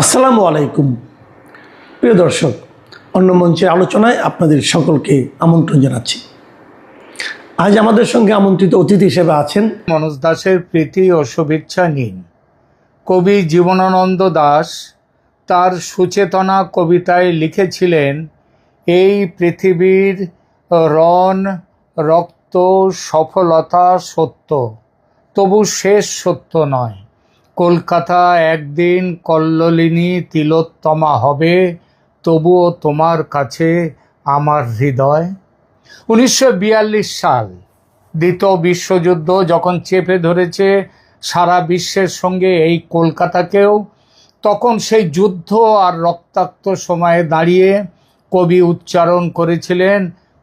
আসসালামু আলাইকুম প্রিয় দর্শক, অন্য মঞ্চের আলোচনায় আপনাদের সকলকে আমন্ত্রণ জানাচ্ছি। আজ আমাদের সঙ্গে আমন্ত্রিত অতিথি হিসেবে আছেন মনোজ দাসের প্রীতি ও শুভেচ্ছা নিন। কবি জীবনানন্দ দাশ তার সুচেতনা কবিতায় লিখেছিলেন, এই পৃথিবীর রণ রক্ত সফলতা সত্য, তবু শেষ সত্য নয়। কলকাতা একদিন কল্লোলিনী তিলোত্তমা হবে, তবুও তোমার কাছে আমার হৃদয়। 1942 সাল, দ্বিতীয় বিশ্বযুদ্ধ যখন চেপে ধরেছে সারা বিশ্বের সঙ্গে এই কলকাতাকেও, তখন সেই যুদ্ধ আর রক্তাক্ত সময়ে দাঁড়িয়ে কবি উচ্চারণ করেছিলেন,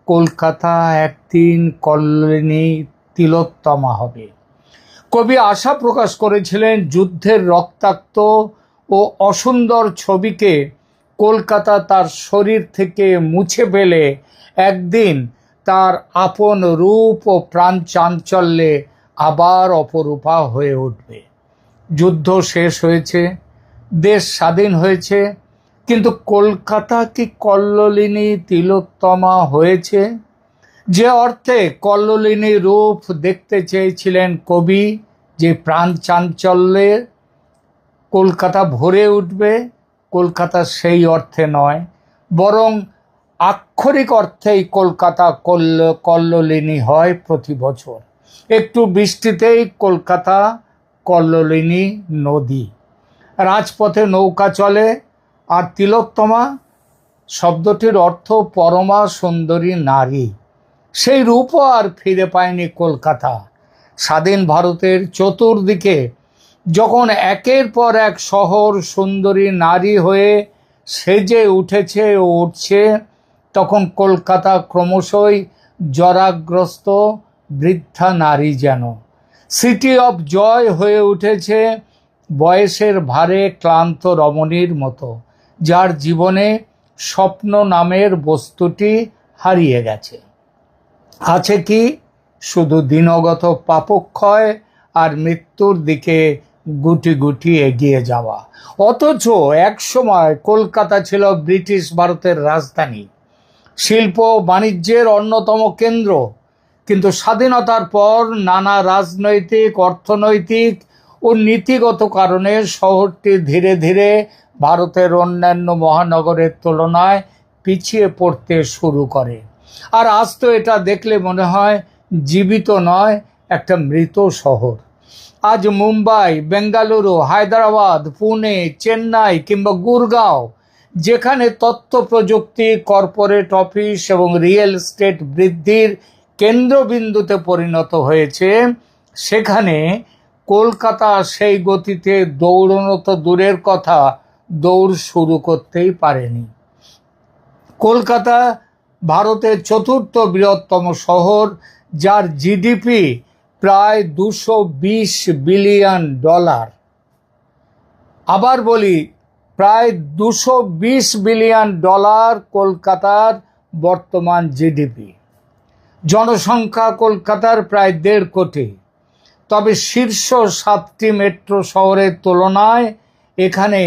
কলকাতা একদিন কল্লোলিনী তিলোত্তমা হবে। কবি আশা প্রকাশ করেছিলেন যুদ্ধের রক্তাক্ত ও অসুন্দর ছবিকে কলকাতা তার শরীর থেকে মুছে ফেলে একদিন তার আপন রূপ ও প্রাণ চাঞ্চল্যে আবার অপরূপা হয়ে উঠবে। যুদ্ধ শেষ হয়েছে, দেশ স্বাধীন হয়েছে, কিন্তু কলকাতা কি কল্লোলিনী তিলোত্তমা হয়েছে? যে অর্থে কল্লোলিনী রূপ দেখতে চেয়েছিলেন কবি, যে প্রাণ চাঞ্চল্যে কলকাতা ভরে উঠবে, কলকাতা সেই অর্থে নয়, বরং আক্ষরিক অর্থেই কলকাতা কল্লোলিনী হয় প্রতি বছর। একটু বৃষ্টিতেই কলকাতা কল্লোলিনী নদী, রাজপথে নৌকা চলে। আর তিলোত্তমা শব্দটির অর্থ পরমা সুন্দরী নারী। সেই রূপও আর ফিরে পায়নি কলকাতা। স্বাধীন ভারতের চতুর্দিকে যখন একের পর এক শহর সুন্দরী নারী হয়ে সেজে উঠেছে ও উঠছে, তখন কলকাতা ক্রমশই জরাগ্রস্ত বৃদ্ধা নারী যেন। সিটি অফ জয় হয়ে উঠেছে বয়সের ভারে ক্লান্ত রমণীর মতো, যার জীবনে স্বপ্ন নামের বস্তুটি হারিয়ে গেছে। আছে কি শুধু দিনগত পাপক্ষয় আর মৃত্যুর দিকে গুটি গুটি এগিয়ে যাওয়া। অথচ একসময় কলকাতা ছিল ব্রিটিশ ভারতের রাজধানী, শিল্প বাণিজ্যের অন্যতম কেন্দ্র। কিন্তু স্বাধীনতার পর নানা রাজনৈতিক, অর্থনৈতিক ও নীতিগত কারণে শহরটি ধীরে ধীরে ভারতের অন্যান্য মহানগরের তুলনায় পিছিয়ে পড়তে শুরু করে। আর আজ তো এটা দেখলে মনে হয় জীবিত নয়, একটা মৃত শহর। আজ মুম্বাই, বেঙ্গালুরু, হায়দ্রাবাদ, পুনে, চেন্নাই কিংবা গুরগাঁও, যেখানে তথ্য প্রযুক্তি, কর্পোরেট অফিস এবং রিয়েল এস্টেট বৃদ্ধির কেন্দ্রবিন্দুতে পরিণত হয়েছে, সেখানে কলকাতা সেই গতিতে দৌড়ানো তো দূরের কথা, দৌড় শুরু করতেই পারেনি। কলকাতা ভারতের চতুর্থ বৃহত্তম শহর, যার জিডিপি প্রায় $220 বিলিয়ন। আবার বলি, প্রায় $220 বিলিয়ন কলকাতার বর্তমান জিডিপি। জনসংখ্যা কলকাতার প্রায় 1.5 কোটি। তবে শীর্ষ 7টি মেট্রো শহরের তুলনায় এখানে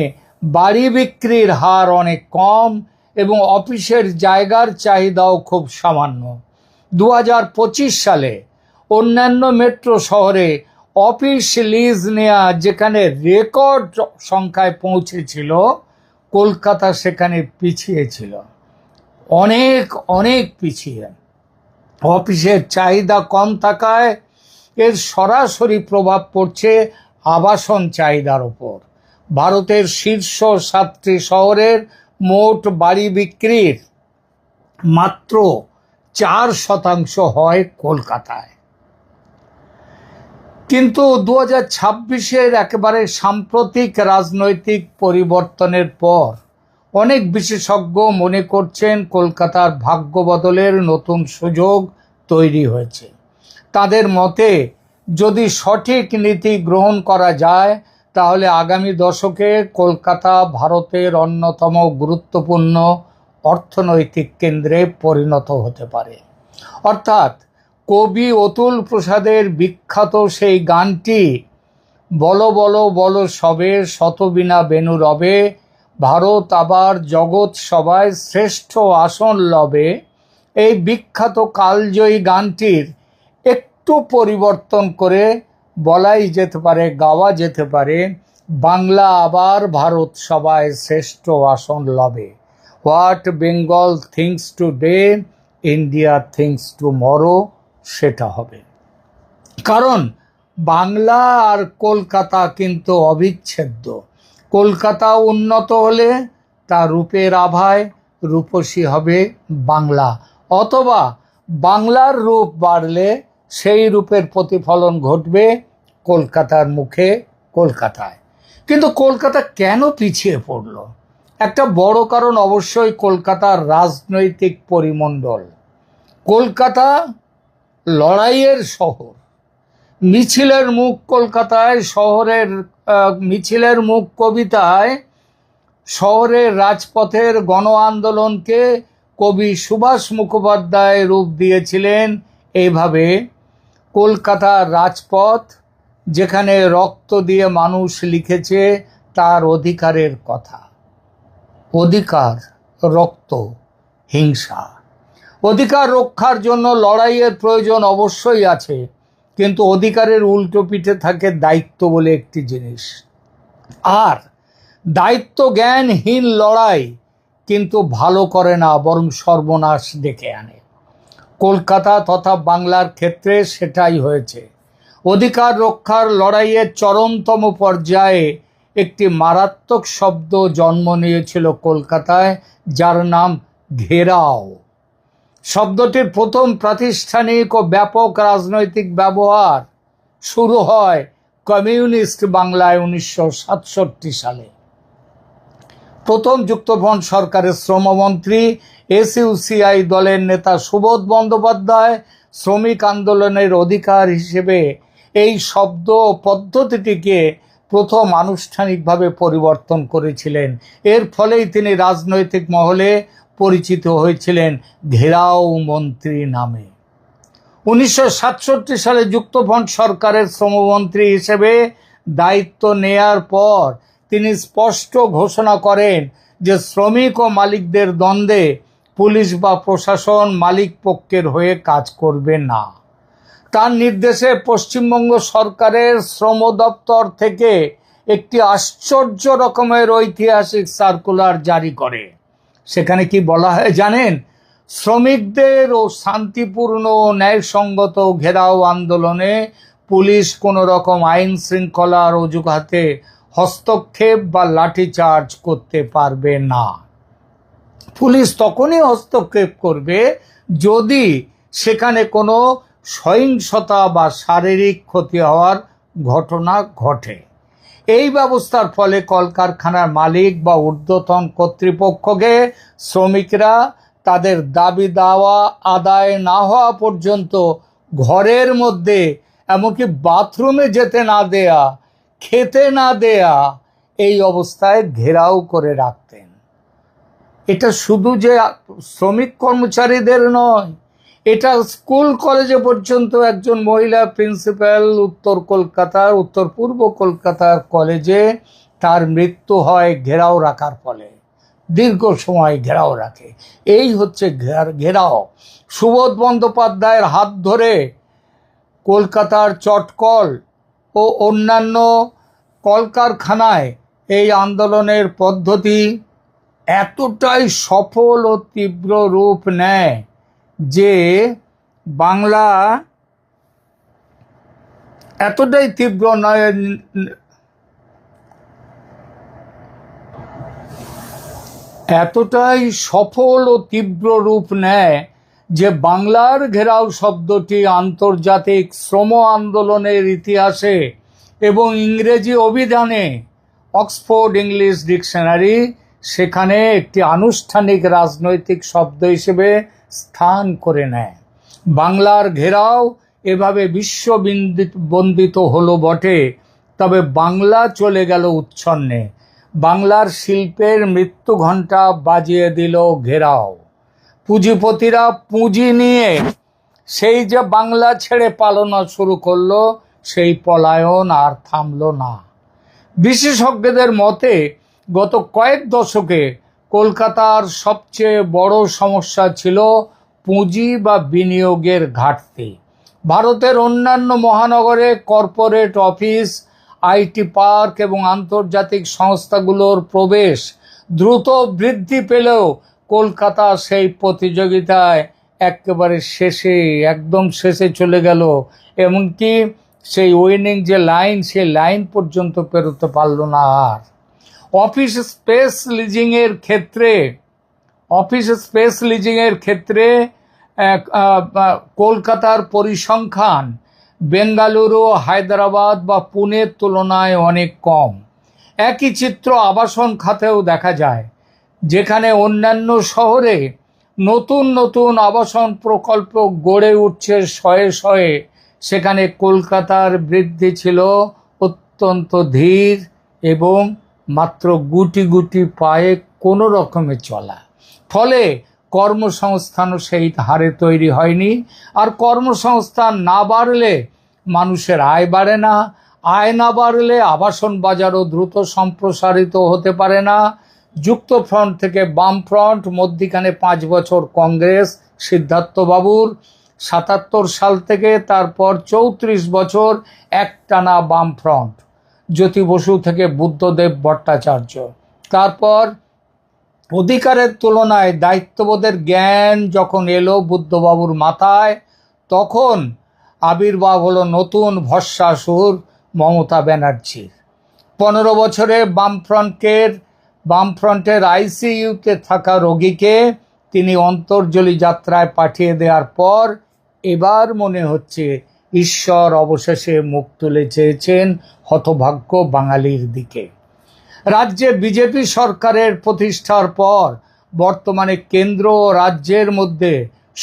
বাড়ি বিক্রির হার অনেক কম এবং অফিসের জায়গার চাহিদাও খুব সামান্য। 2025 সালে অন্যান্য মেট্রো শহরে অফিস লিজ নেওয়া যেখানে রেকর্ড সংখ্যায় পৌঁছেছিল, কলকাতা সেখানে পিছিয়ে ছিল, অনেক অনেক পিছিয়ে। অফিসের চাহিদা কম থাকায় এর সরাসরি প্রভাব পড়ছে আবাসন চাহিদার উপর। ভারতের শীর্ষ 7টি শহরের মোট বাড়ি বিক্রির মাত্র 4% হয় কলকাতায়। কিন্তু 2026-এর একেবারে সাম্প্রতিক রাজনৈতিক পরিবর্তনের পর অনেক বিশেষজ্ঞ মনে করছেন কলকাতার ভাগ্য বদলের নতুন সুযোগ তৈরি হয়েছে। তাদের মতে, যদি সঠিক নীতি গ্রহণ করা যায়, তাহলে আগামী দশকে কলকাতা ভারতের অন্যতম গুরুত্বপূর্ণ অর্থনৈতিক কেন্দ্রে পরিণত হতে পারে। অর্থাৎ কবি অতুল প্রসাদের বিখ্যাত সেই গানটি বলো বলো বলো সবে, শতবিনা বেনু রবে, ভারত আবার জগৎ সভায় শ্রেষ্ঠ আসন লবে। এই বিখ্যাত কালজয়ী গানটির একটু পরিবর্তন করে বলাই যেতে পারে, গাওয়া যেতে পারে, বাংলা আবার ভারত সভায় শ্রেষ্ঠ আসন লবে। What Bengal thinks today, India thinks tomorrow, সেটা হবে। কারণ বাংলা আর কলকাতা কিন্তু অবিচ্ছেদ্য। কলকাতা উন্নত হলে তা রূপের আভায় রূপসী হবে বাংলা, অথবা বাংলার রূপ বাড়লে সেই রূপের প্রতিফলন ঘটবে কলকাতার মুখে, কলকাতায়। কিন্তু কলকাতা কেন পিছিয়ে পড়ল? একটা বড় কারণ অবশ্যই কলকাতার রাজনৈতিক পরিমণ্ডল। কলকাতা লড়াইয়ের শহর। মিছিলের মুখ কলকাতায়, শহরের মিছিলের মুখ কবিতায় শহরের রাজপথের গণ আন্দোলনকে কবি সুভাষ মুখোপাধ্যায় রূপ দিয়েছিলেন এইভাবে: কলকাতার রাজপথ, যেখানে রক্ত দিয়ে মানুষ লিখেছে তার অধিকারের কথা। অধিকার, রক্ত, হিংসা। অধিকার রক্ষার জন্য লড়াইয়ের প্রয়োজন অবশ্যই আছে, কিন্তু অধিকারের উল্টো পিঠে থাকে দায়িত্ব বলে একটি জিনিস। আর দায়িত্ব জ্ঞানহীন লড়াই কিন্তু ভালো করে না, বরং সর্বনাশ ডেকে আনে। কলকাতা তথা বাংলার ক্ষেত্রে সেটাই হয়েছে। অধিকার রক্ষার লড়াইয়ের চরমতম পর্যায়ে একটি মারাত্মক শব্দ জন্ম নিয়েছিল কলকাতায়, যার নাম ঘেরাও। শব্দটির প্রথম প্রাতিষ্ঠানিক ও ব্যাপক রাজনৈতিক ব্যবহার শুরু হয় কমিউনিস্ট বাংলায় 1967 সালে। প্রথম যুক্তফ্রন্ট সরকারের শ্রমমন্ত্রী এসইউসিআই দলের নেতা সুবোধ বন্দ্যোপাধ্যায় শ্রমিক আন্দোলনের অধিকার হিসেবে এই শব্দ পদ্ধতিটিকে প্রথম আনুষ্ঠানিকভাবে পরিবর্তন করেছিলেন। এর ফলেই তিনি রাজনৈতিক মহলে পরিচিত হয়েছিলেন ঘেরাও মন্ত্রী নামে। 1967 সালে যুক্তফ্রন্ট সরকারের শ্রমমন্ত্রী হিসেবে দায়িত্ব নেয়ার পর তিনি স্পষ্ট ঘোষণা করেন যে শ্রমিক ও মালিকদের দ্বন্দ্বে পুলিশ বা প্রশাসন মালিক পক্ষের হয়ে কাজ করবে না। তার নির্দেশে পশ্চিমবঙ্গ সরকারের শ্রম দপ্তর থেকে একটি আশ্চর্য রকমের ঐতিহাসিক সার্কুলার জারি করে। সেখানে কি বলা হয় জানেন? শ্রমিকদের ও শান্তিপূর্ণ ও ন্যায়সঙ্গত ঘেরাও আন্দোলনে পুলিশ কোনো রকম আইন শৃঙ্খলার অজুহাতে হস্তক্ষেপ বা লাঠিচার্জ করতে পারবে না। পুলিশ তখনই হস্তক্ষেপ করবে যদি সেখানে কোনো সহিংসতা বা শারীরিক ক্ষতি হওয়ার ঘটনা ঘটে। এই ব্যবস্থার ফলে কলকারখানার মালিক বা ঊর্ধ্বতন কর্তৃপক্ষকে শ্রমিকরা তাদের দাবি দাওয়া আদায় না হওয়া পর্যন্ত ঘরের মধ্যে, এমনকি বাথরুমে যেতে না দেয়া, খেতে না দেয়া, এই অবস্থায় ঘেরাও করে রাখতেন। এটা শুধু যে শ্রমিক কর্মচারীদের নয়, এটা স্কুল কলেজে পর্যন্ত একজন মহিলা প্রিন্সিপাল উত্তর পূর্ব কলকাতার কলেজে তার মৃত্যু হয় ঘেরাও রাখার ফলে। দীর্ঘ সময় ঘেরাও রাখে। এই হচ্ছে ঘেরাও। সুবোধ বন্দ্যোপাধ্যায়ের হাত ধরে কলকাতার চটকল ও অন্যান্য কলকারখানায় এই আন্দোলনের পদ্ধতি এতটাই সফল ও তীব্র রূপ নেয় যে বাংলা এতটাই তীব্র নয়, এতটাই সফল ও তীব্র রূপ নেয় যে বাংলার ঘেরাও শব্দটি আন্তর্জাতিক শ্রম আন্দোলনের ইতিহাসে এবং ইংরেজি অভিধানে, অক্সফোর্ড ইংলিশ ডিকশনারি, সেখানে একটি আনুষ্ঠানিক রাজনৈতিক শব্দ হিসেবে স্থান করে নেয়। বাংলার ঘেরাও এভাবে বিশ্ববন্দিত হলো বটে, তবে বাংলা চলে গেল উচ্ছন্নে। বাংলার শিল্পের মৃত্যু ঘণ্টা বাজিয়ে দিল ঘেরাও। পুঁজিপতিরা পুঁজি নিয়ে সেই যে বাংলা ছেড়ে পালানো শুরু করলো, সেই পলায়ন আর থামল না। বিশেষজ্ঞদের মতে গত কয়েক দশকে কলকাতার সবচেয়ে বড় সমস্যা ছিল পুঁজি বা বিনিয়োগের ঘাটতি। ভারতের অন্যান্য মহানগরে কর্পোরেট অফিস, আইটি পার্ক এবং আন্তর্জাতিক সংস্থাগুলোর প্রবেশ দ্রুত বৃদ্ধি পেলেও কলকাতা সেই প্রতিযোগিতায় একেবারে একদম শেষে চলে গেল। এমনকি সেই উইনিং যে লাইন, সেই লাইন পর্যন্ত পেরোতে পারল না। আর অফিস স্পেস লিজিংয়ের ক্ষেত্রে কলকাতার পরিসংখ্যান বেঙ্গালুরু, হায়দ্রাবাদ বা পুনের তুলনায় অনেক কম। একই চিত্র আবাসন খাতেও দেখা যায়, যেখানে অন্যান্য শহরে নতুন নতুন আবাসন প্রকল্প গড়ে উঠছে শয়ে শয়ে, সেখানে কলকাতার বৃদ্ধি ছিল অত্যন্ত ধীর এবং মাত্র গুটি গুটি পায়ে কোনো রকমে চলা। ফলে কর্মসংস্থানও সেই হারে তৈরি হয়নি। আর কর্মসংস্থান না বাড়লে মানুষের আয় বাড়ে না, আয় না বাড়লে আবাসন বাজারও দ্রুত সম্প্রসারিত হতে পারে না। যুক্তফ্রন্ট থেকে বামফ্রন্ট, মধ্যিখানে 5 বছর কংগ্রেস সিদ্ধার্থবাবুর, 77 সাল থেকে তারপর 34 বছর একটানা বামফ্রন্ট, জ্যোতি বসু থেকে বুদ্ধদেব ভট্টাচার্য। তারপর অধিকারের তুলনায় দায়িত্ববোধের জ্ঞান যখন এলো বুদ্ধবাবুর মাথায়, তখন আবির্ভাব হলো নতুন ভস্মাসুর মমতা ব্যানার্জির। 15 বছরে বামফ্রন্টের আইসিইউতে থাকা রোগীকে তিনি অন্তর্জলি যাত্রায় পাঠিয়ে দেওয়ার পর এবার মনে হচ্ছে ঈশ্বর অবশেষে মুখ তুলে চেয়েছেন হতভাগ্য বাঙালির দিকে। রাজ্যে বিজেপি সরকারের প্রতিষ্ঠার পর বর্তমানে কেন্দ্র ও রাজ্যের মধ্যে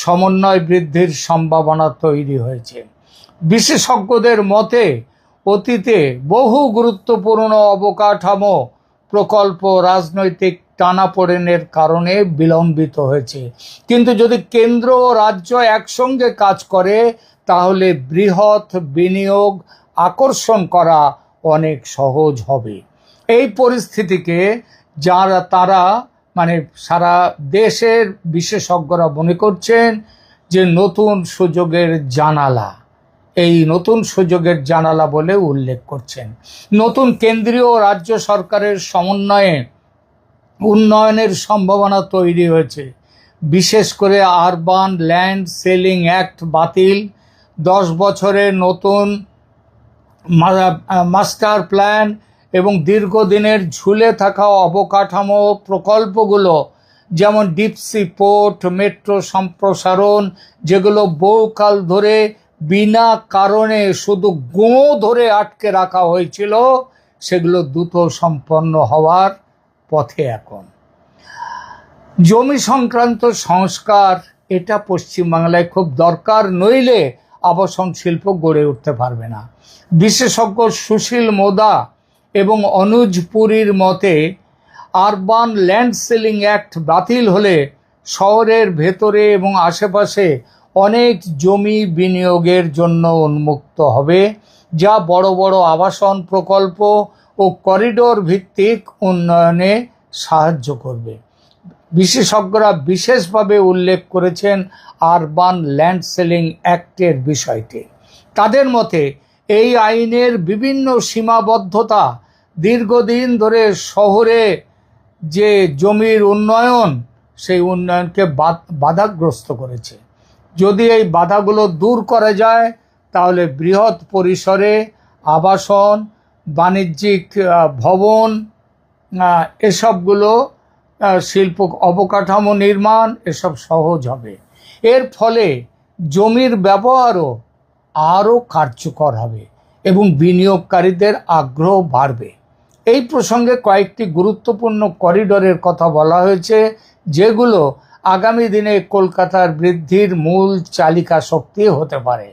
সমন্বয় বৃদ্ধির সম্ভাবনা তৈরি হয়েছে। বিশেষজ্ঞদের মতে অতীতে বহু গুরুত্বপূর্ণ অবকাঠামো প্রকল্প রাজনৈতিক টানাপোড়েনের কারণে বিলম্বিত হয়েছে, কিন্তু যদি কেন্দ্র ও রাজ্য একসঙ্গে কাজ করে তাহলে বৃহৎ বিনিয়োগ আকর্ষণ করা অনেক সহজ হবে। এই পরিস্থিতিকে তারা সারা দেশের বিশেষজ্ঞরা মনে করছেন যে নতুন সুযোগের জানালা, এই নতুন সুযোগের জানালা বলে উল্লেখ করছেন। নতুন কেন্দ্রীয় ও রাজ্য সরকারের সমন্বয়ে উন্নয়নের সম্ভাবনা তৈরি হয়েছে। বিশেষ করে আরবান ল্যান্ড সেলিং অ্যাক্ট বাতিল, 10 বছরের নতুন মাস্টার প্ল্যান এবং দীর্ঘদিনের ঝুলে থাকা অবকাঠামো প্রকল্পগুলো, যেমন ডিপসি পোর্ট, মেট্রো সম্প্রসারণ, যেগুলো বহুকাল ধরে বিনা কারণে শুধু ধরে আটকে রাখা হয়েছিল, সেগুলো দ্রুত সম্পন্ন হওয়ার পথে এখন। জমি সংক্রান্ত সংস্কার, এটা পশ্চিমবাংলায় খুব দরকার, নইলে আবাসন শিল্প গড়ে উঠতে পারবে না। বিশেষজ্ঞ সুশীল মোদা এবং অনুজ পুরীর মতে আরবান ল্যান্ড সেলিং অ্যাক্ট বাতিল হলে শহরের ভেতরে এবং আশেপাশে অনেক জমি বিনিয়োগের জন্য উন্মুক্ত হবে, যা বড় বড় আবাসন প্রকল্প ও করিডোর ভিত্তিক উন্নয়নে সাহায্য করবে। বিশেষজ্ঞরা বিশেষভাবে উল্লেখ করেছেন আরবান ল্যান্ড সেলিং অ্যাক্টের বিষয়টি। তাদের মতে এই আইনের বিভিন্ন সীমাবদ্ধতা দীর্ঘদিন ধরে শহরে যে জমির উন্নয়ন, সেই উন্নয়নকে বাধাগ্রস্ত করেছে। যদি এই বাধাগুলো দূর করা যায় তাহলে বৃহৎ পরিসরে আবাসন, বাণিজ্যিক ভবন, এসবগুলো শিল্প অবকাঠামো নির্মাণ এসব সহজ হবে। এর ফলে জমির ব্যবহারও আরও কার্যকর হবে এবং বিনিয়োগকারীদের আগ্রহ বাড়বে। এই প্রসঙ্গে কয়েকটি গুরুত্বপূর্ণ করিডোরের কথা বলা হয়েছে, যেগুলো আগামী দিনে কলকাতার বৃদ্ধির মূল চালিকা শক্তি হতে পারে।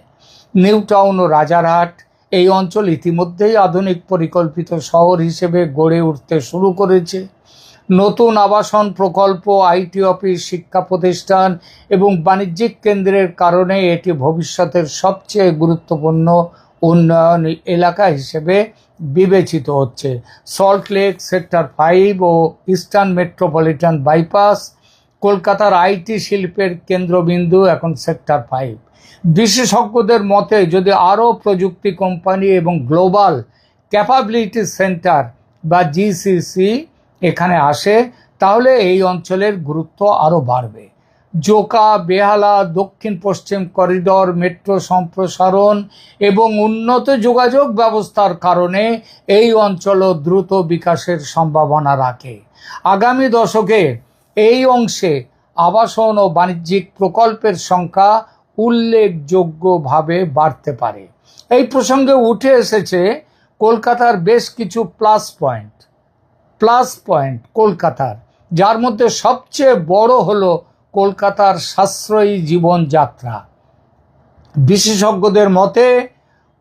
নিউ টাউন ও রাজারহাট, এই অঞ্চল ইতিমধ্যেই আধুনিক পরিকল্পিত শহর হিসেবে গড়ে উঠতে শুরু করেছে। নতুন আবাসন প্রকল্প, আইটি অফিস, শিক্ষা প্রতিষ্ঠান এবং বাণিজ্যিক কেন্দ্রের কারণে এটি ভবিষ্যতের সবচেয়ে গুরুত্বপূর্ণ উন্নয়ন এলাকা হিসেবে বিবেচিত হচ্ছে। সল্ট লেক সেক্টর 5 ও ইস্টার্ন মেট্রোপলিটন বাইপাস কলকাতার আইটি শিল্পের কেন্দ্রবিন্দু এখন সেক্টর 5। বিশেষজ্ঞদের মতে যদি আরও প্রযুক্তি কোম্পানি এবং গ্লোবাল ক্যাপাবিলিটি সেন্টার বা জিসিসি এখানে আসে, তাহলে এই অঞ্চলের গুরুত্ব আরও বাড়বে। জোকা, বেহালা, দক্ষিণ পশ্চিম করিডর, মেট্রো সম্প্রসারণ এবং উন্নত যোগাযোগ ব্যবস্থার কারণে এই অঞ্চলও দ্রুত বিকাশের সম্ভাবনা রাখে। আগামী দশকে এই অংশে আবাসন ও বাণিজ্যিক প্রকল্পের সংখ্যা উল্লেখযোগ্যভাবে বাড়তে পারে। এই প্রসঙ্গে উঠে এসেছে কলকাতার বেশ কিছু প্লাস পয়েন্ট কলকাতার, যার মধ্যে সবচেয়ে বড় হলো কলকাতার সাশ্রয়ী জীবনযাত্রা। বিশেষজ্ঞদের মতে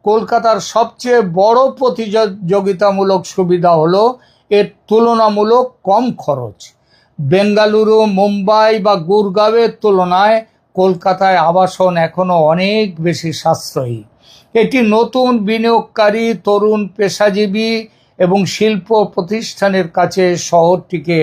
কলকাতার সবচেয়ে বড় প্রতিযোগিতামূলক সুবিধা হলো এর তুলনামূলক কম খরচ। বেঙ্গালুরু, মুম্বাই বা গুরগাঁওয়ের তুলনায় কলকাতায় আবাসন এখনো অনেক বেশি সাশ্রয়ী। এটি নতুন বিনিয়োগকারী, তরুণ পেশাজীবী এবং শিল্প প্রতিষ্ঠানের কাছে শহরটিকে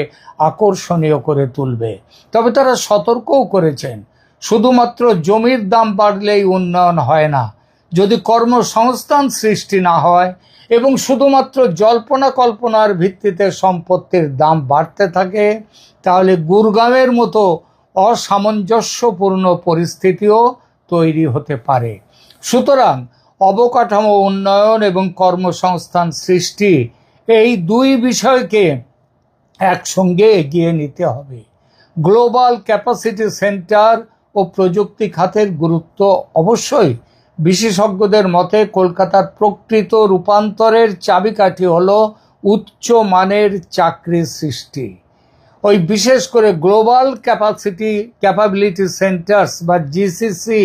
আকর্ষণীয় করে তুলবে। তবে তারা সতর্কও করেছেন, শুধুমাত্র জমির দাম বাড়লেই উন্নয়ন হয় না। যদি কর্মসংস্থান সৃষ্টি না হয় এবং শুধুমাত্র জল্পনা কল্পনার ভিত্তিতে সম্পত্তির দাম বাড়তে থাকে, তাহলে গুরগাঁওয়ের মতো অসামঞ্জস্যপূর্ণ পরিস্থিতিও তৈরি হতে পারে। সুতরাং অবকাঠামো উন্নয়ন এবং কর্মসংস্থান সৃষ্টি, এই দুই বিষয়কে একসঙ্গে এগিয়ে নিতে হবে। গ্লোবাল ক্যাপাসিটি সেন্টার ও প্রযুক্তি খাতের গুরুত্ব অবশ্যই। বিশেষজ্ঞদের মতে কলকাতার প্রকৃত রূপান্তরের চাবিকাঠি হলো উচ্চ মানের চাকরির সৃষ্টি। ওই বিশেষ করে গ্লোবাল ক্যাপাবিলিটি সেন্টার্স বা জিসিসি,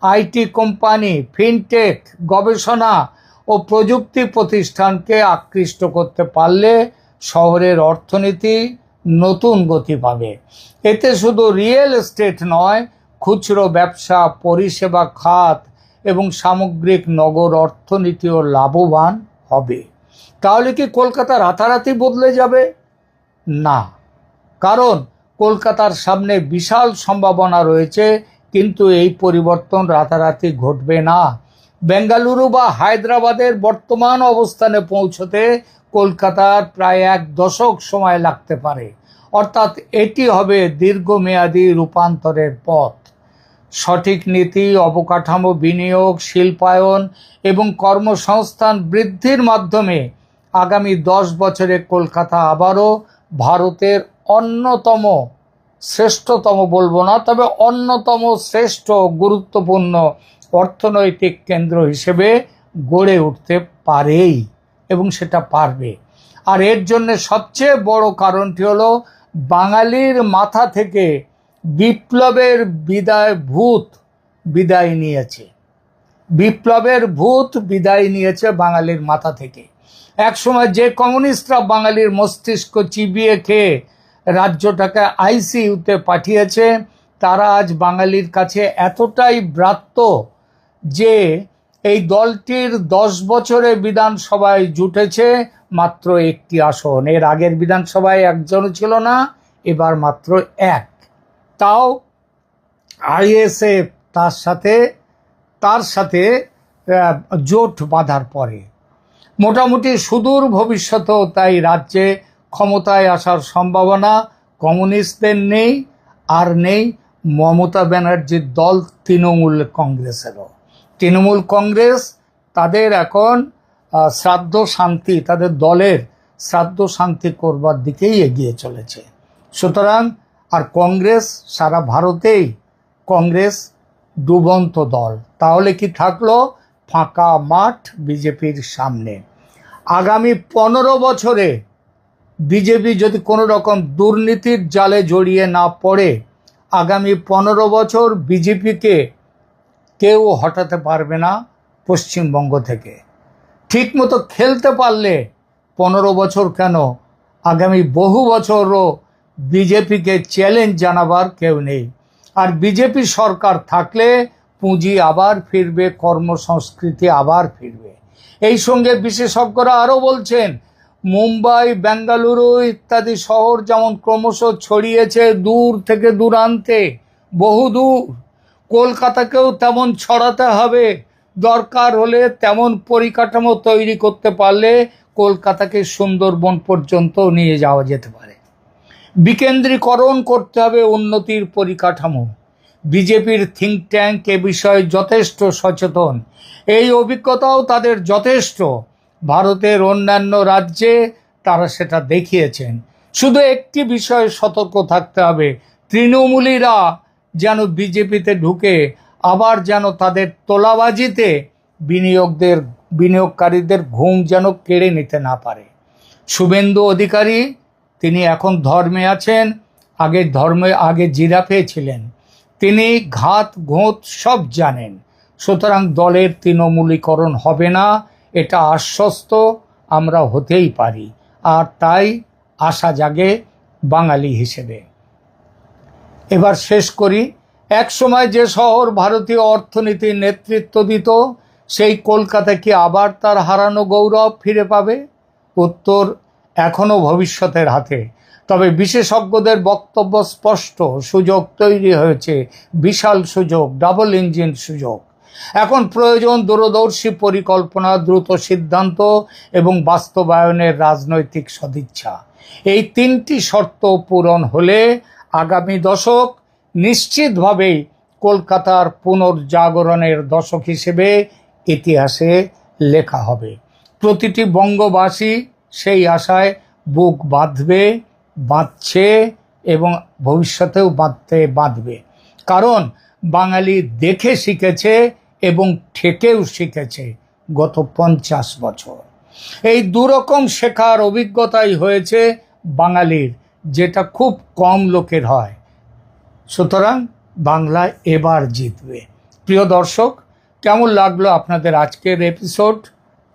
আইটি কোম্পানি, ফিনটেক, গবেষণা ও প্রযুক্তি প্রতিষ্ঠানকে আকৃষ্ট করতে পারলে শহরের অর্থনীতি নতুন গতি পাবে। এতে শুধু রিয়েল এস্টেট নয়, খুচরো ব্যবসা, পরিষেবা খাত এবং সামগ্রিক নগর অর্থনীতিও লাভবান হবে। তাহলে কি কলকাতা রাতারাতি বদলে যাবে? না, কারণ কলকাতার সামনে বিশাল সম্ভাবনা রয়েছে, কিন্তু এই পরিবর্তন রাতারাতি ঘটবে না। বেঙ্গালুরু বা হায়দ্রাবাদের বর্তমান অবস্থানে পৌঁছতে কলকাতার প্রায় 1 দশক সময় লাগতে পারে। অর্থাৎ এটি হবে দীর্ঘমেয়াদী রূপান্তরের পথ। সঠিক নীতি, অবকাঠামো বিনিয়োগ, শিল্পায়ন এবং কর্মসংস্থান বৃদ্ধির মাধ্যমে আগামী 10 বছরে কলকাতা আবারও ভারতের অন্যতম, শ্রেষ্ঠতম বলবো না, তবে অন্যতম শ্রেষ্ঠ গুরুত্বপূর্ণ অর্থনৈতিক কেন্দ্র হিসেবে গড়ে উঠতে পারেই, এবং সেটা পারবে। আর এর জন্য সবচেয়ে বড় কারণটি হলো বাঙালির মাথা থেকে বিপ্লবের ভূত বিদায় নিয়েছে। বিপ্লবের ভূত বিদায় নিয়েছে বাঙালির মাথা থেকে। একসময় যে কমিউনিস্টরা বাঙালির মস্তিষ্ক চিবিয়ে খেয়ে রাজ্যটাকে আইসিইউতে পাঠিয়েছে, তারা আজ বাঙালির কাছে এতটাই ব্রাত্য যে এই দলটির 10 বছরে বিধানসভায় জুটেছে মাত্র 1টি আসন। এর আগের বিধানসভায় একজনও ছিল না, এবার মাত্র 1। তাও আইএসএফ তার সাথে জোট বাঁধার পরে। মোটামুটি সুদূর ভবিষ্যতেও তাই রাজ্যে ক্ষমতায় আসার সম্ভাবনা কমিউনিস্টদের নেই, আর নেই মমতা ব্যানার্জির দল তৃণমূল কংগ্রেসেরও। তৃণমূল কংগ্রেস তাদের এখন শ্রাদ্ধ শান্তি, তাদের দলের শ্রাদ্ধ শান্তি করবার দিকেই এগিয়ে চলেছে। সুতরাং আর কংগ্রেস, সারা ভারতেই কংগ্রেস ডুবন্ত দল। তাহলে কি থাকলো? ফাঁকা মাঠ বিজেপির সামনে। আগামী 15 বছরে বিজেপি যদি কোনো রকম দুর্নীতির জালে জড়িয়ে না পড়ে, আগামী 15 বছর বিজেপিকে কেউ হটাতে পারবে না পশ্চিমবঙ্গ থেকে। ঠিকমতো খেলতে পারলে 15 বছর কেন, আগামী বহু বছরও বিজেপিকে চ্যালেঞ্জ জানাবার কেউ নেই। আর বিজেপি সরকার থাকলে পুঁজি আবার ফিরবে, কর্মসংস্কৃতি আবার ফিরবে। এই সঙ্গে বিশেষজ্ঞরা আরও বলছেন, মুম্বাই, বেঙ্গালুরু ইত্যাদি শহর যেমন ক্রমশ ছড়িয়েছে দূর থেকে দূরান্তে, বহুদূর, কলকাতাকেও তেমন ছড়াতে হবে। দরকার হলে তেমন পরিকাঠামো তৈরি করতে পারলে কলকাতাকে সুন্দরবন পর্যন্ত নিয়ে যাওয়া যেতে পারে। বিকেন্দ্রীকরণ করতে হবে উন্নতির পরিকাঠামো। বিজেপির থিঙ্ক ট্যাঙ্ক এ বিষয়ে যথেষ্ট সচেতন, এই অভিজ্ঞতাও তাদের যথেষ্ট। ভারতের অন্যান্য রাজ্যে তারা সেটা দেখিয়েছেন। শুধু একটি বিষয়ে সতর্ক থাকতে হবে, তৃণমূলীরা যেন বিজেপিতে ঢুকে আবার যেন তাদের তোলাবাজিতে বিনিয়োগকারীদের ঘুম যেন কেড়ে নিতে না পারে। শুভেন্দু অধিকারী, তিনি এখন ধর্মে আছেন, আগে জিরাফে ছিলেন। তিনি ঘাত ঘোঁত সব জানেন। সুতরাং দলের তৃণমূলীকরণ হবে না, এটা আশ্বস্ত আমরা হতেই পারি। আর তাই আশা জাগে বাঙালি হিসেবে। এবার শেষ করি। এক সময় যে শহর ভারতীয় অর্থনীতির নেতৃত্ব দিত, সেই কলকাতা কি আবার তার হারানো গৌরব ফিরে পাবে? উত্তর এখনও ভবিষ্যতের হাতে। তবে বিশেষজ্ঞদের বক্তব্য স্পষ্ট, সুযোগ তৈরি হয়েছে, বিশাল সুযোগ, ডাবল ইঞ্জিন সুযোগ। এখন প্রয়োজন দূরদর্শী পরিকল্পনা, দ্রুত সিদ্ধান্ত এবং বাস্তবায়নের রাজনৈতিক সদিচ্ছা। এই তিনটি শর্ত পূরণ হলে আগামী দশক নিশ্চিতভাবেই কলকাতার পুনর্জাগরণের দশক হিসেবে ইতিহাসে লেখা হবে। প্রতিটি বঙ্গবাসী সেই আশায় বুক বাঁধছে এবং ভবিষ্যতেও বাঁধবে। কারণ বাঙালি দেখে শিখেছে এবং ঠেকেও শিখেছে গত 50 বছর। এই দুরকম শেখার অভিজ্ঞতাই হয়েছে বাঙালির, যেটা খুব কম লোকের হয়। সুতরাং বাংলা এবার জিতবে। প্রিয় দর্শক, কেমন লাগলো আপনাদের আজকের এপিসোড?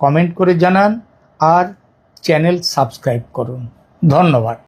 কমেন্ট করে জানান আর চ্যানেল সাবস্ক্রাইব করুন। ধন্যবাদ।